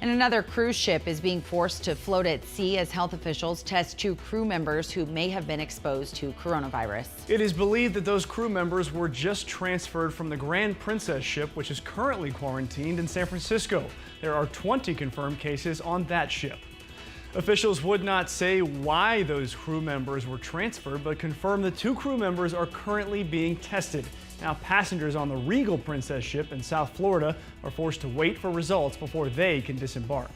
And another cruise ship is being forced to float at sea as health officials test 2 crew members who may have been exposed to coronavirus. It is believed that those crew members were just transferred from the Regal Princess ship, which is currently quarantined in San Francisco. There are 20 confirmed cases on that ship. Officials would not say why those crew members were transferred, but confirmed the 2 crew members are currently being tested. Now, passengers on the Regal Princess ship in South Florida are forced to wait for results before they can disembark.